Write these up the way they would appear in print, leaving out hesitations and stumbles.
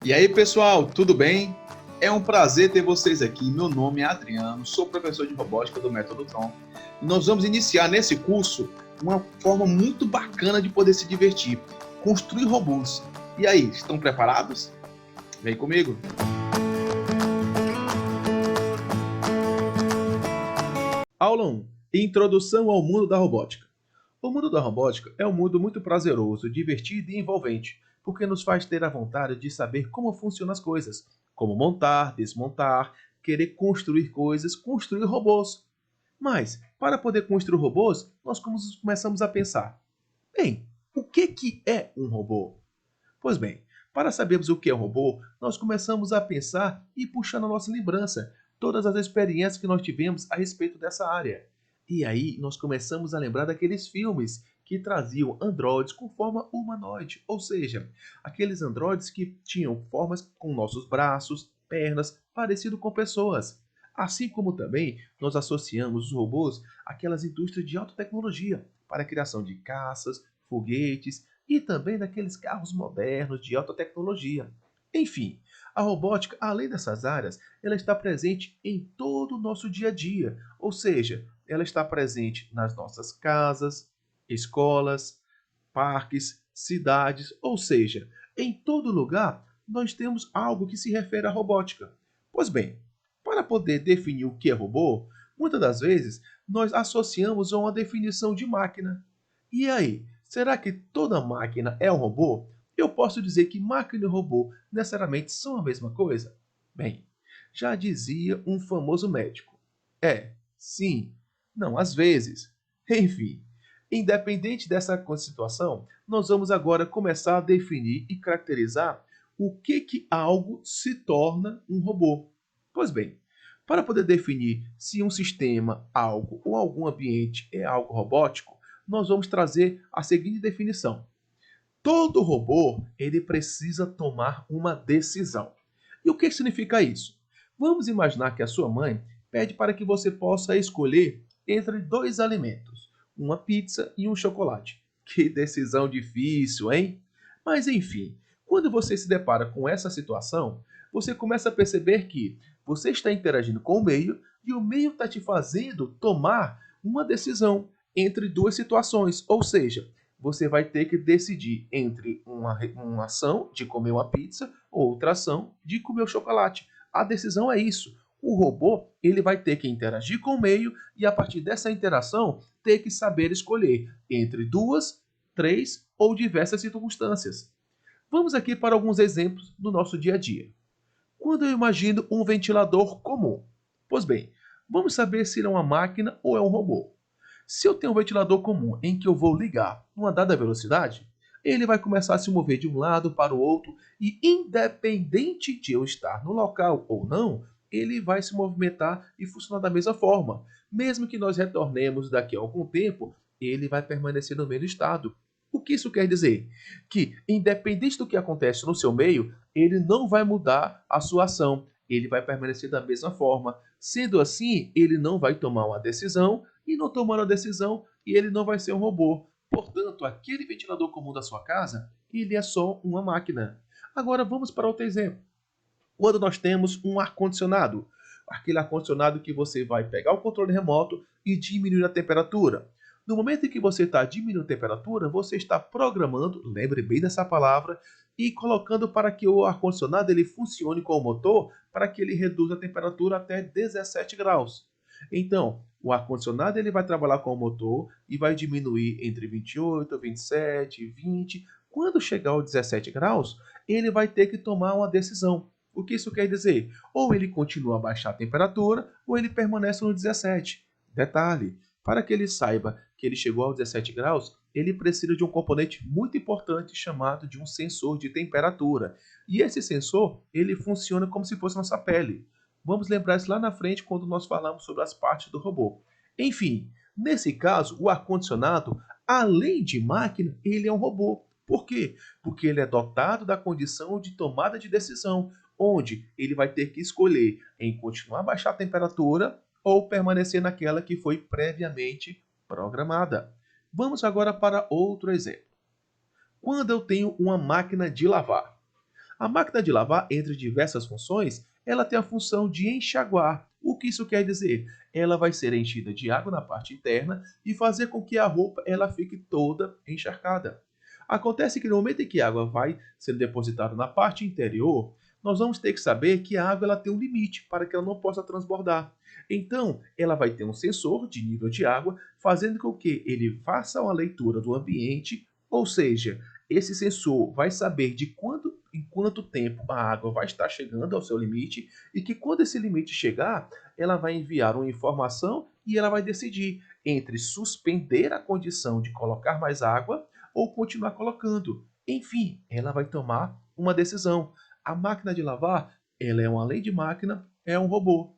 E aí, pessoal, tudo bem? É um prazer ter vocês aqui. Meu nome é Adriano, sou professor de robótica do Método Tron. E nós vamos iniciar nesse curso uma forma muito bacana de poder se divertir, construir robôs. E aí, estão preparados? Vem comigo. Aula 1. Introdução ao mundo da robótica. O mundo da robótica é um mundo muito prazeroso, divertido e envolvente, porque nos faz ter a vontade de saber como funcionam as coisas, como montar, desmontar, querer construir coisas, construir robôs. Mas, para poder construir robôs, nós começamos a pensar: bem, o que é um robô? Pois bem, para sabermos o que é um robô, nós começamos a pensar e puxar na nossa lembrança todas as experiências que nós tivemos a respeito dessa área. E aí nós começamos a lembrar daqueles filmes que traziam androides com forma humanoide, ou seja, aqueles androides que tinham formas com nossos braços, pernas, parecido com pessoas. Assim como também nós associamos os robôs àquelas indústrias de alta tecnologia para a criação de caças, foguetes e também daqueles carros modernos de alta tecnologia. Enfim, a robótica, além dessas áreas, ela está presente em todo o nosso dia a dia, ou seja, ela está presente nas nossas casas, escolas, parques, cidades, ou seja, em todo lugar nós temos algo que se refere à robótica. Pois bem, para poder definir o que é robô, muitas das vezes nós associamos a uma definição de máquina. E aí, será que toda máquina é um robô? Eu posso dizer que máquina e robô necessariamente são a mesma coisa? Bem, já dizia um famoso médico. É, sim, não às vezes. Enfim, independente dessa situação, nós vamos agora começar a definir e caracterizar o que algo se torna um robô. Pois bem, para poder definir se um sistema, algo ou algum ambiente é algo robótico, nós vamos trazer a seguinte definição: todo robô ele precisa tomar uma decisão. E o que significa isso? Vamos imaginar que a sua mãe pede para que você possa escolher entre dois alimentos, uma pizza e um chocolate. Que decisão difícil, hein? Mas enfim, quando você se depara com essa situação, você começa a perceber que você está interagindo com o meio e o meio está te fazendo tomar uma decisão entre duas situações. Ou seja, você vai ter que decidir entre uma ação de comer uma pizza ou outra ação de comer o chocolate. A decisão é isso. O robô ele vai ter que interagir com o meio e, a partir dessa interação, ter que saber escolher entre duas, três ou diversas circunstâncias. Vamos aqui para alguns exemplos do nosso dia a dia. Quando eu imagino um ventilador comum? Pois bem, vamos saber se ele é uma máquina ou é um robô. Se eu tenho um ventilador comum em que eu vou ligar numa dada velocidade, ele vai começar a se mover de um lado para o outro e, independente de eu estar no local ou não, ele vai se movimentar e funcionar da mesma forma. Mesmo que nós retornemos daqui a algum tempo, ele vai permanecer no mesmo estado. O que isso quer dizer? Que, independente do que acontece no seu meio, ele não vai mudar a sua ação, ele vai permanecer da mesma forma. Sendo assim, ele não vai tomar uma decisão e não tomando a decisão, e ele não vai ser um robô. Portanto, aquele ventilador comum da sua casa, ele é só uma máquina. Agora vamos para outro exemplo. Quando nós temos um ar-condicionado, aquele ar-condicionado que você vai pegar o controle remoto e diminuir a temperatura. No momento em que você está diminuindo a temperatura, você está programando, lembre bem dessa palavra, e colocando para que o ar-condicionado ele funcione com o motor para que ele reduza a temperatura até 17 graus. Então, o ar-condicionado ele vai trabalhar com o motor e vai diminuir entre 28, 27, 20. Quando chegar aos 17 graus, ele vai ter que tomar uma decisão. O que isso quer dizer? Ou ele continua a baixar a temperatura, ou ele permanece no 17. Detalhe, para que ele saiba que ele chegou aos 17 graus, ele precisa de um componente muito importante chamado de um sensor de temperatura. E esse sensor, ele funciona como se fosse nossa pele. Vamos lembrar isso lá na frente quando nós falamos sobre as partes do robô. Enfim, nesse caso, o ar-condicionado, além de máquina, ele é um robô. Por quê? Porque ele é dotado da condição de tomada de decisão, onde ele vai ter que escolher em continuar a baixar a temperatura ou permanecer naquela que foi previamente programada. Vamos agora para outro exemplo. Quando eu tenho uma máquina de lavar. A máquina de lavar, entre diversas funções, ela tem a função de enxaguar. O que isso quer dizer? Ela vai ser enchida de água na parte interna e fazer com que a roupa ela fique toda encharcada. Acontece que no momento em que a água vai sendo depositada na parte interior, nós vamos ter que saber que a água ela tem um limite para que ela não possa transbordar. Então, ela vai ter um sensor de nível de água, fazendo com que ele faça uma leitura do ambiente, ou seja, esse sensor vai saber em quanto tempo a água vai estar chegando ao seu limite e que quando esse limite chegar, ela vai enviar uma informação e ela vai decidir entre suspender a condição de colocar mais água ou continuar colocando. Enfim, ela vai tomar uma decisão. A máquina de lavar, ela é uma lei de máquina, é um robô.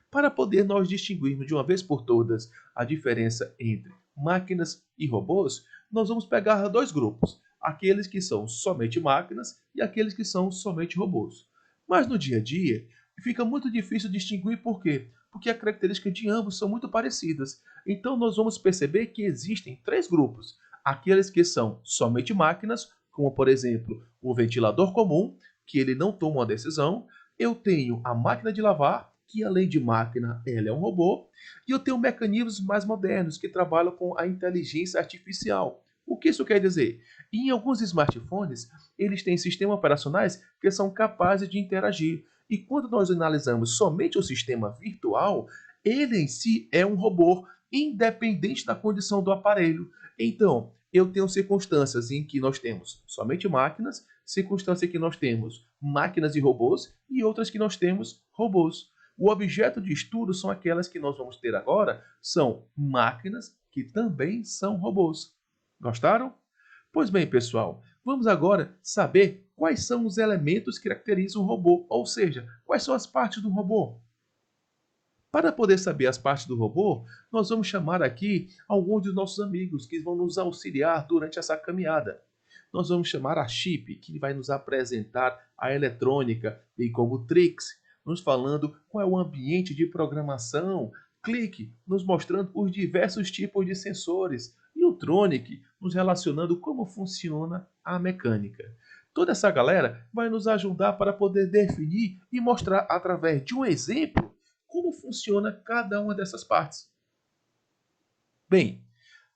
Para poder nós distinguirmos de uma vez por todas a diferença entre máquinas e robôs, nós vamos pegar dois grupos, aqueles que são somente máquinas e aqueles que são somente robôs. Mas no dia a dia, fica muito difícil distinguir por quê? Porque as características de ambos são muito parecidas. Então nós vamos perceber que existem três grupos: aqueles que são somente máquinas, como por exemplo o ventilador comum, que ele não toma uma decisão. Eu tenho a máquina de lavar, que além de máquina, ela é um robô, e eu tenho mecanismos mais modernos que trabalham com a inteligência artificial. O que isso quer dizer? Em alguns smartphones, eles têm sistemas operacionais que são capazes de interagir. E quando nós analisamos somente o sistema virtual, ele em si é um robô, independente da condição do aparelho. Então, eu tenho circunstâncias em que nós temos somente máquinas, circunstâncias em que nós temos máquinas e robôs, e outras que nós temos robôs. O objeto de estudo são aquelas que nós vamos ter agora, são máquinas que também são robôs. Gostaram? Pois bem, pessoal, vamos agora saber quais são os elementos que caracterizam o robô, ou seja, quais são as partes do robô. Para poder saber as partes do robô, nós vamos chamar aqui alguns dos nossos amigos que vão nos auxiliar durante essa caminhada. Nós vamos chamar a Chip, que vai nos apresentar a eletrônica, bem como o Trix, nos falando qual é o ambiente de programação, Clique, nos mostrando os diversos tipos de sensores, e o Tronic, nos relacionando como funciona a mecânica. Toda essa galera vai nos ajudar para poder definir e mostrar através de um exemplo como funciona cada uma dessas partes. Bem,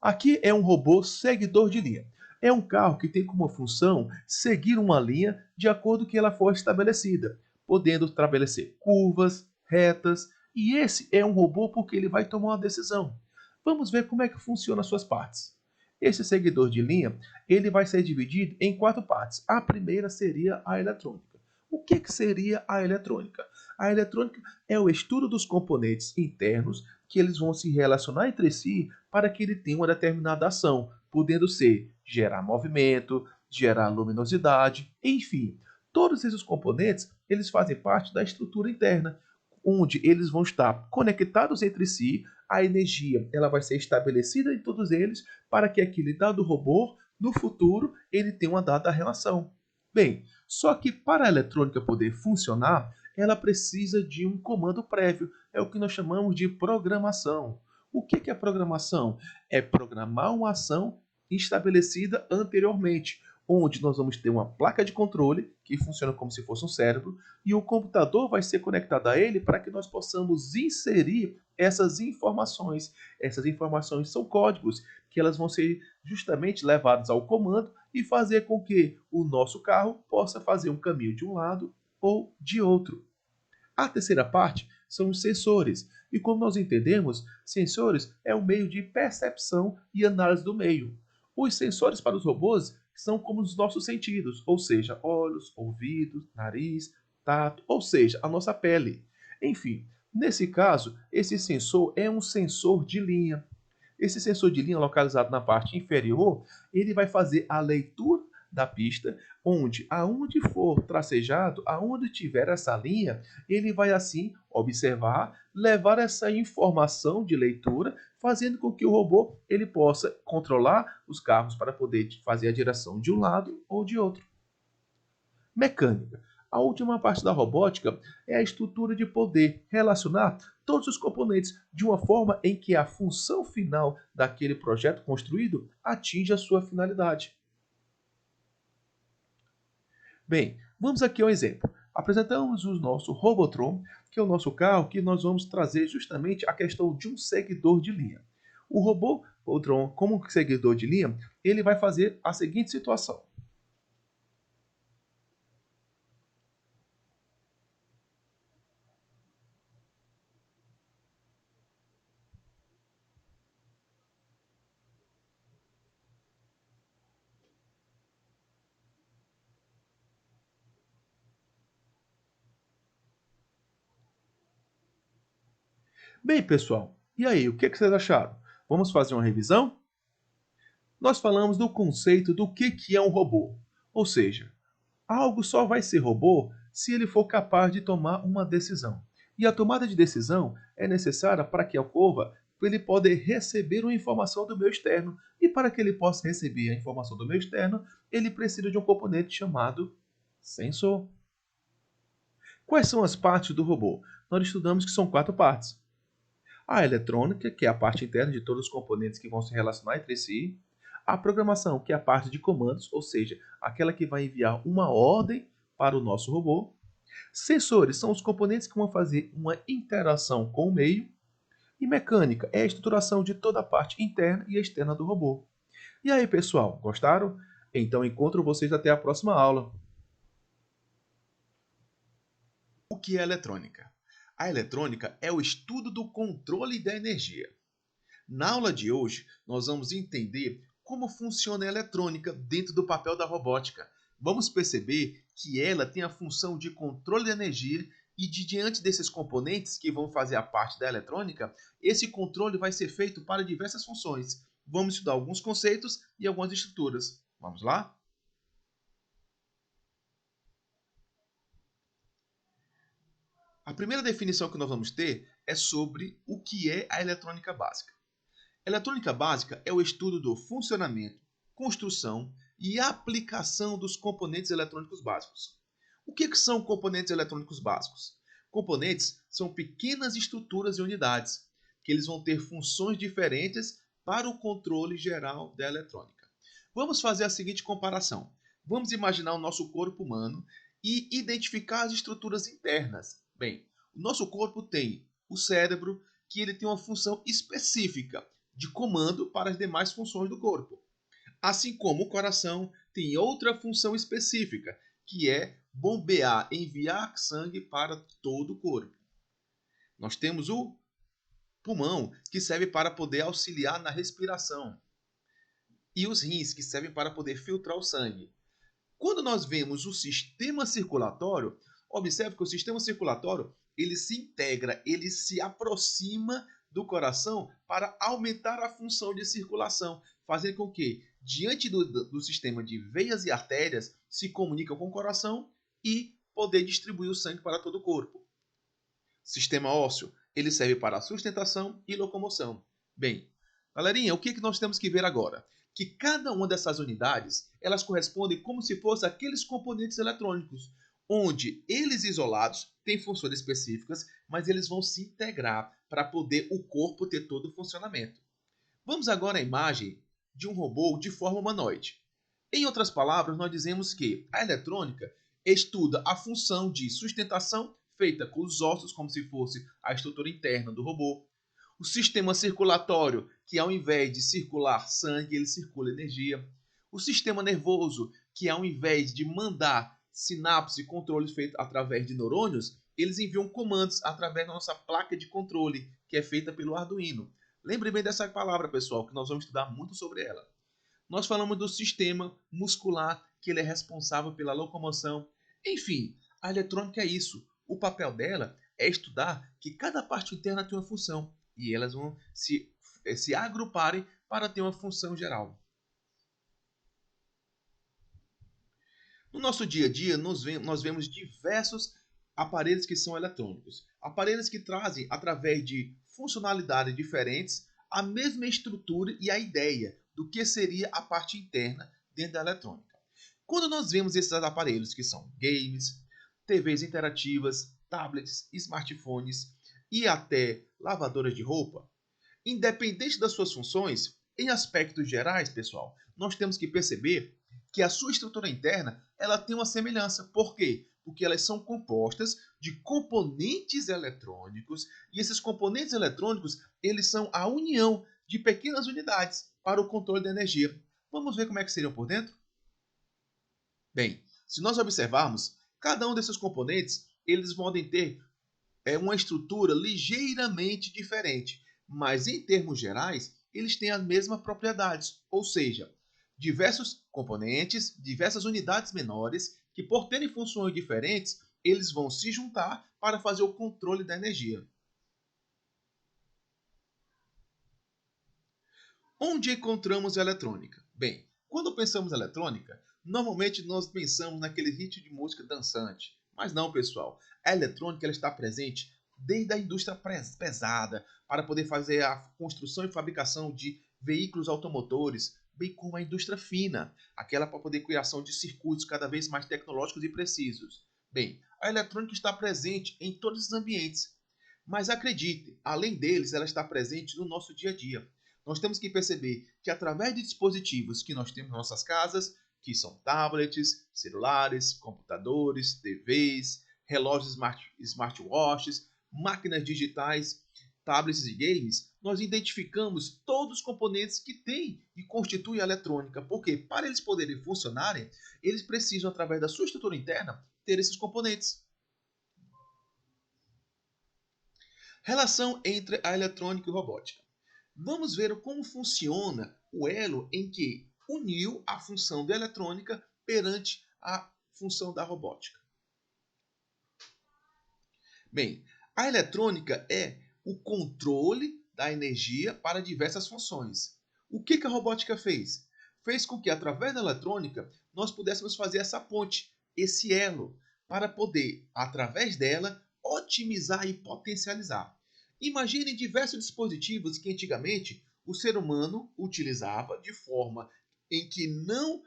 aqui é um robô seguidor de linha. É um carro que tem como função seguir uma linha de acordo com que ela for estabelecida, podendo estabelecer curvas, retas, e esse é um robô porque ele vai tomar uma decisão. Vamos ver como é que funciona as suas partes. Esse seguidor de linha, ele vai ser dividido em quatro partes. A primeira seria a eletrônica. O que seria a eletrônica? A eletrônica é o estudo dos componentes internos que eles vão se relacionar entre si para que ele tenha uma determinada ação, podendo ser gerar movimento, gerar luminosidade, enfim. Todos esses componentes, eles fazem parte da estrutura interna, onde eles vão estar conectados entre si, a energia ela vai ser estabelecida em todos eles para que aquele dado robô, no futuro, ele tenha uma dada relação. Bem, só que para a eletrônica poder funcionar, ela precisa de um comando prévio, é o que nós chamamos de programação. O que é programação? É programar uma ação estabelecida anteriormente, onde nós vamos ter uma placa de controle, que funciona como se fosse um cérebro, e o computador vai ser conectado a ele para que nós possamos inserir essas informações. Essas informações são códigos, que elas vão ser justamente levadas ao comando e fazer com que o nosso carro possa fazer um caminho de um lado ou de outro. A terceira parte são os sensores. E como nós entendemos, sensores é um meio de percepção e análise do meio. Os sensores para os robôs são como os nossos sentidos, ou seja, olhos, ouvidos, nariz, tato, ou seja, a nossa pele. Enfim, nesse caso, esse sensor é um sensor de linha. Esse sensor de linha localizado na parte inferior, ele vai fazer a leitura da pista, onde aonde for tracejado, aonde tiver essa linha, ele vai assim observar, levar essa informação de leitura, fazendo com que o robô ele possa controlar os carros para poder fazer a direção de um lado ou de outro. Mecânica. A última parte da robótica é a estrutura de poder relacionar todos os componentes de uma forma em que a função final daquele projeto construído atinja a sua finalidade. Bem, Vamos aqui ao exemplo. Apresentamos o nosso Robotron, que é o nosso carro, que nós vamos trazer justamente a questão de um seguidor de linha. O Robotron, como seguidor de linha, ele vai fazer a seguinte situação. Bem, pessoal, e aí, o que vocês acharam? Vamos fazer uma revisão? Nós falamos do conceito do que é um robô. Ou seja, algo só vai ser robô se ele for capaz de tomar uma decisão. E a tomada de decisão é necessária para que ocorra para ele poder receber uma informação do meio externo. E para que ele possa receber a informação do meio externo, ele precisa de um componente chamado sensor. Quais são as partes do robô? Nós estudamos que são 4 partes. A eletrônica, que é a parte interna de todos os componentes que vão se relacionar entre si. A programação, que é a parte de comandos, ou seja, aquela que vai enviar uma ordem para o nosso robô. Sensores são os componentes que vão fazer uma interação com o meio. E mecânica é a estruturação de toda a parte interna e externa do robô. E aí, pessoal, gostaram? Então encontro vocês até a próxima aula. O que é eletrônica? A eletrônica é o estudo do controle da energia. Na aula de hoje, nós vamos entender como funciona a eletrônica dentro do papel da robótica. Vamos perceber que ela tem a função de controle de energia e diante desses componentes que vão fazer a parte da eletrônica, esse controle vai ser feito para diversas funções. Vamos estudar alguns conceitos e algumas estruturas. Vamos lá? A primeira definição que nós vamos ter é sobre o que é a eletrônica básica. Eletrônica básica é o estudo do funcionamento, construção e aplicação dos componentes eletrônicos básicos. O que são componentes eletrônicos básicos? Componentes são pequenas estruturas e unidades, que eles vão ter funções diferentes para o controle geral da eletrônica. Vamos fazer a seguinte comparação. Vamos imaginar o nosso corpo humano e identificar as estruturas internas. Bem, o nosso corpo tem o cérebro, que ele tem uma função específica de comando para as demais funções do corpo. Assim como o coração tem outra função específica, que é bombear, enviar sangue para todo o corpo. Nós temos o pulmão, que serve para poder auxiliar na respiração. E os rins, que servem para poder filtrar o sangue. Quando nós vemos o sistema circulatório, observe que o sistema circulatório ele se integra, ele se aproxima do coração para aumentar a função de circulação, fazendo com que, diante do sistema de veias e artérias, se comunicam com o coração e poder distribuir o sangue para todo o corpo. Sistema ósseo, ele serve para sustentação e locomoção. Bem, galerinha, o que nós temos que ver agora? Que cada uma dessas unidades, elas correspondem como se fossem aqueles componentes eletrônicos, onde eles isolados têm funções específicas, mas eles vão se integrar para poder o corpo ter todo o funcionamento. Vamos agora à imagem de um robô de forma humanoide. Em outras palavras, nós dizemos que a eletrônica estuda a função de sustentação feita com os ossos, como se fosse a estrutura interna do robô. O sistema circulatório, que ao invés de circular sangue, ele circula energia. O sistema nervoso, que ao invés de mandar sinapses e controles feitos através de neurônios, eles enviam comandos através da nossa placa de controle, que é feita pelo Arduino. Lembre bem dessa palavra, pessoal, que nós vamos estudar muito sobre ela. Nós falamos do sistema muscular, que ele é responsável pela locomoção. Enfim, a eletrônica é isso. O papel dela é estudar que cada parte interna tem uma função e elas vão se agruparem para ter uma função geral. No nosso dia a dia, nós vemos diversos aparelhos que são eletrônicos. Aparelhos que trazem, através de funcionalidades diferentes, a mesma estrutura e a ideia do que seria a parte interna dentro da eletrônica. Quando nós vemos esses aparelhos que são games, TVs interativas, tablets, smartphones e até lavadoras de roupa, independente das suas funções, em aspectos gerais, pessoal, nós temos que perceber que a sua estrutura interna ela tem uma semelhança. Por quê? Porque elas são compostas de componentes eletrônicos e esses componentes eletrônicos eles são a união de pequenas unidades para o controle da energia. Vamos ver como é que seriam por dentro? Bem, se nós observarmos, cada um desses componentes eles podem ter uma estrutura ligeiramente diferente, mas em termos gerais, eles têm as mesmas propriedades, ou seja, diversos componentes, diversas unidades menores, que por terem funções diferentes, eles vão se juntar para fazer o controle da energia. Onde encontramos a eletrônica? Bem, quando pensamos em eletrônica, normalmente nós pensamos naquele ritmo de música dançante. Mas não, pessoal. A eletrônica ela está presente desde a indústria pesada, para poder fazer a construção e fabricação de veículos automotores, bem como a indústria fina, aquela para poder criação de circuitos cada vez mais tecnológicos e precisos. Bem, a eletrônica está presente em todos os ambientes. Mas acredite, além deles, ela está presente no nosso dia a dia. Nós temos que perceber que através de dispositivos que nós temos em nossas casas, que são tablets, celulares, computadores, TVs, relógios smartwatches, máquinas digitais, tablets e games, nós identificamos todos os componentes que têm e constituem a eletrônica, porque para eles poderem funcionarem, eles precisam, através da sua estrutura interna, ter esses componentes. Relação entre a eletrônica e a robótica. Vamos ver como funciona o elo em que uniu a função da eletrônica perante a função da robótica. Bem, a eletrônica é o controle da energia para diversas funções. O que a robótica fez? Fez com que, através da eletrônica, nós pudéssemos fazer essa ponte, esse elo, para poder, através dela, otimizar e potencializar. Imaginem diversos dispositivos que antigamente o ser humano utilizava de forma em que não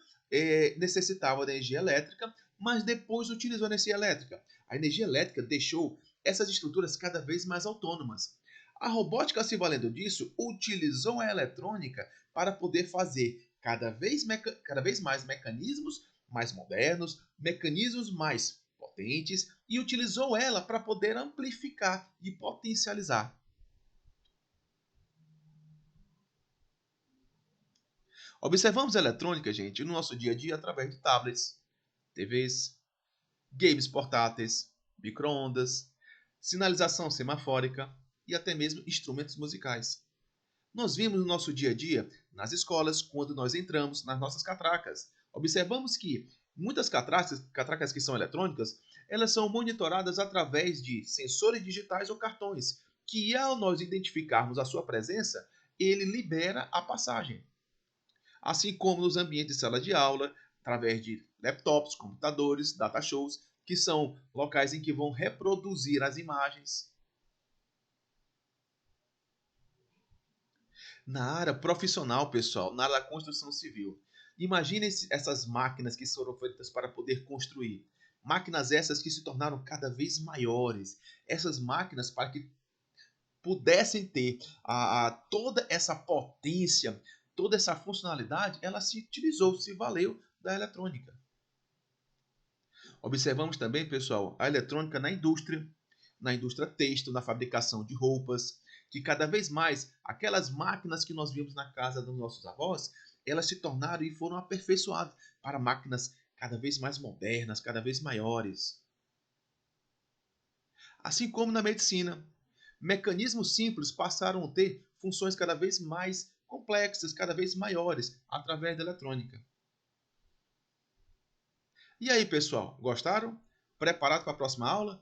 necessitava de energia elétrica, mas depois utilizou a energia elétrica. A energia elétrica deixou essas estruturas cada vez mais autônomas. A robótica, se valendo disso, utilizou a eletrônica para poder fazer cada vez mais mecanismos mais modernos, mecanismos mais potentes, e utilizou ela para poder amplificar e potencializar. Observamos a eletrônica, gente, no nosso dia a dia através de tablets, TVs, games portáteis, micro-ondas, sinalização semafórica e até mesmo instrumentos musicais. Nós vimos no nosso dia a dia, nas escolas, quando nós entramos nas nossas catracas. Observamos que muitas catracas que são eletrônicas, elas são monitoradas através de sensores digitais ou cartões, que ao nós identificarmos a sua presença, ele libera a passagem. Assim como nos ambientes de sala de aula, através de laptops, computadores, data shows, que são locais em que vão reproduzir as imagens. Na área profissional, pessoal, na área da construção civil, imagine essas máquinas que foram feitas para poder construir. Máquinas essas que se tornaram cada vez maiores. Essas máquinas para que pudessem ter toda essa potência, toda essa funcionalidade, ela se utilizou, se valeu da eletrônica. Observamos também, pessoal, a eletrônica na indústria têxtil, na fabricação de roupas, que cada vez mais aquelas máquinas que nós vimos na casa dos nossos avós, elas se tornaram e foram aperfeiçoadas para máquinas cada vez mais modernas, cada vez maiores. Assim como na medicina, mecanismos simples passaram a ter funções cada vez mais complexas, cada vez maiores, através da eletrônica. E aí, pessoal, gostaram? Preparado para a próxima aula?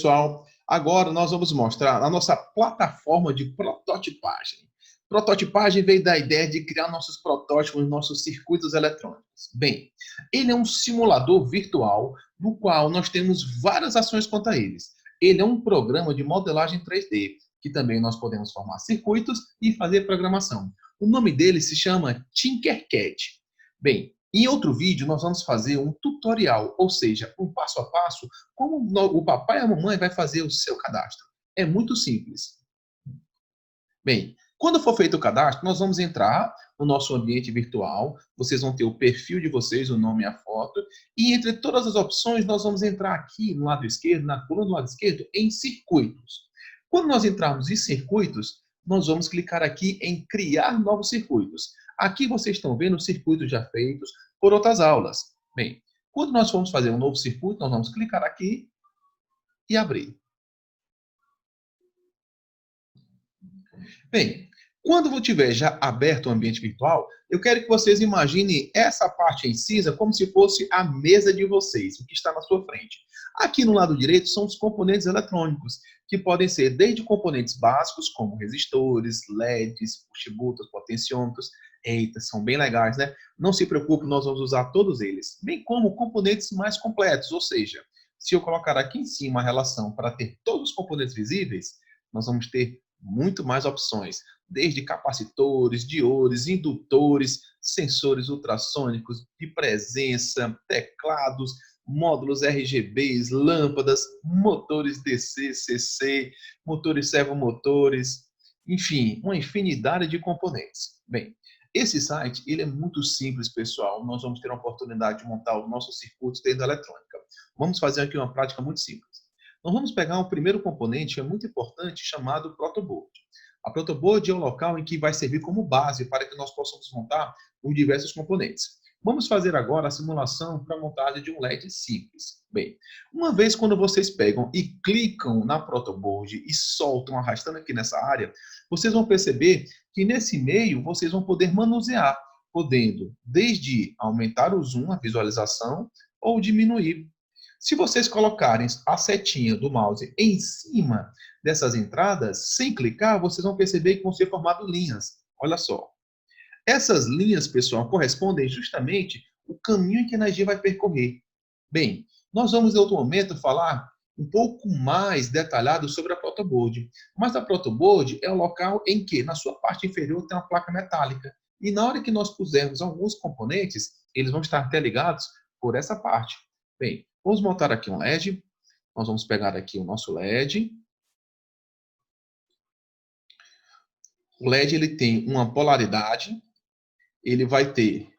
pessoal, agora nós vamos mostrar a nossa plataforma de prototipagem. Prototipagem veio da ideia de criar nossos protótipos, nossos circuitos eletrônicos. Bem, ele é um simulador virtual no qual nós temos várias ações quanto a eles. Ele é um programa de modelagem 3D, que também nós podemos formar circuitos e fazer programação. O nome dele se chama Tinkercad. Bem, em outro vídeo nós vamos fazer um tutorial, ou seja, um passo a passo, como o papai e a mamãe vai fazer o seu cadastro. É muito simples. Bem, quando for feito o cadastro, nós vamos entrar no nosso ambiente virtual, vocês vão ter o perfil de vocês, o nome e a foto, e entre todas as opções nós vamos entrar aqui no lado esquerdo, na coluna do lado esquerdo, em circuitos. Quando nós entrarmos em circuitos, nós vamos clicar aqui em criar novos circuitos. Aqui vocês estão vendo circuitos já feitos por outras aulas. Bem, quando nós formos fazer um novo circuito, nós vamos clicar aqui e abrir. Bem, quando eu tiver já aberto o ambiente virtual, eu quero que vocês imaginem essa parte em cinza como se fosse a mesa de vocês, o que está na sua frente. Aqui no lado direito são os componentes eletrônicos, que podem ser desde componentes básicos, como resistores, LEDs, push-buttons, potenciômetros. Eita, são bem legais, né? Não se preocupe, nós vamos usar todos eles. Bem como componentes mais completos, ou seja, se eu colocar aqui em cima a relação para ter todos os componentes visíveis, nós vamos ter muito mais opções, desde capacitores, diodes, indutores, sensores ultrassônicos de presença, teclados, módulos RGBs, lâmpadas, motores DC, CC, motores servomotores, enfim, uma infinidade de componentes. Bem, esse site ele é muito simples, pessoal. Nós vamos ter a oportunidade de montar os nossos circuitos dentro da eletrônica. Vamos fazer aqui uma prática muito simples. Nós vamos pegar um primeiro componente que é muito importante, chamado protoboard. A protoboard é o local em que vai servir como base para que nós possamos montar os diversos componentes. Vamos fazer agora a simulação para a montagem de um LED simples. Bem, uma vez quando vocês pegam e clicam na protoboard e soltam arrastando aqui nessa área, vocês vão perceber que nesse meio vocês vão poder manusear, podendo desde aumentar o zoom, a visualização, ou diminuir. Se vocês colocarem a setinha do mouse em cima dessas entradas, sem clicar, vocês vão perceber que vão ser formadas linhas. Olha só. Essas linhas, pessoal, correspondem justamente o caminho que a energia vai percorrer. Bem, nós vamos em outro momento falar um pouco mais detalhado sobre a protoboard. Mas a protoboard é o local em que, na sua parte inferior, tem uma placa metálica. E na hora que nós pusermos alguns componentes, eles vão estar interligados por essa parte. Bem, vamos montar aqui um LED. Nós vamos pegar aqui o nosso LED. O LED ele tem uma polaridade. Ele vai ter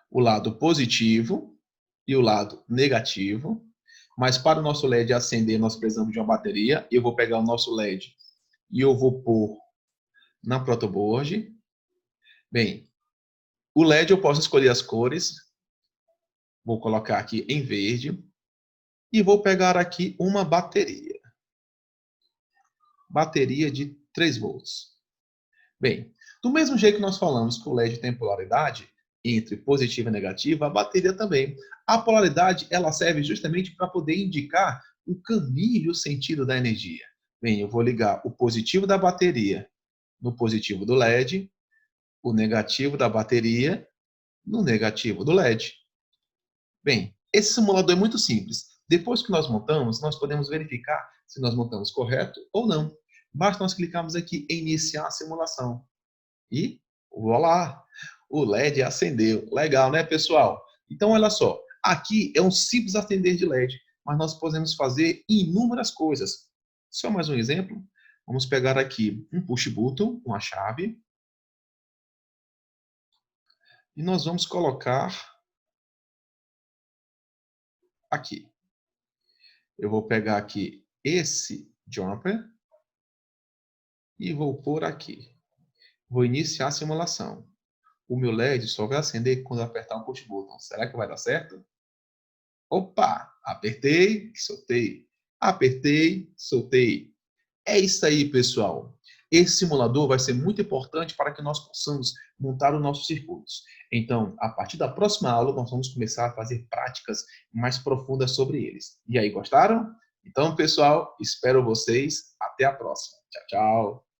o lado positivo e o lado negativo. Mas para o nosso LED acender, nós precisamos de uma bateria. Eu vou pegar o nosso LED e eu vou pôr na protoboard. Bem, o LED eu posso escolher as cores. Vou colocar aqui em verde. E vou pegar aqui uma bateria. Bateria de 3 volts. Bem, do mesmo jeito que nós falamos que o LED tem polaridade entre positiva e negativa, a bateria também. A polaridade ela serve justamente para poder indicar o caminho e o sentido da energia. Bem, eu vou ligar o positivo da bateria no positivo do LED, o negativo da bateria no negativo do LED. Bem, esse simulador é muito simples. Depois que nós montamos, nós podemos verificar se nós montamos correto ou não. Basta nós clicarmos aqui em iniciar a simulação. E, voilá, o LED acendeu. Legal, né, pessoal? Então, olha só. Aqui é um simples acender de LED, mas nós podemos fazer inúmeras coisas. Só mais um exemplo. Vamos pegar aqui um push button, uma chave. E nós vamos colocar aqui. Eu vou pegar aqui esse jumper e vou pôr aqui. Vou iniciar a simulação. O meu LED só vai acender quando eu apertar um push button. Será que vai dar certo? Opa! Apertei, soltei. Apertei, soltei. É isso aí, pessoal. Esse simulador vai ser muito importante para que nós possamos montar os nossos circuitos. Então, a partir da próxima aula, nós vamos começar a fazer práticas mais profundas sobre eles. E aí, gostaram? Então, pessoal, espero vocês. Até a próxima. Tchau, tchau.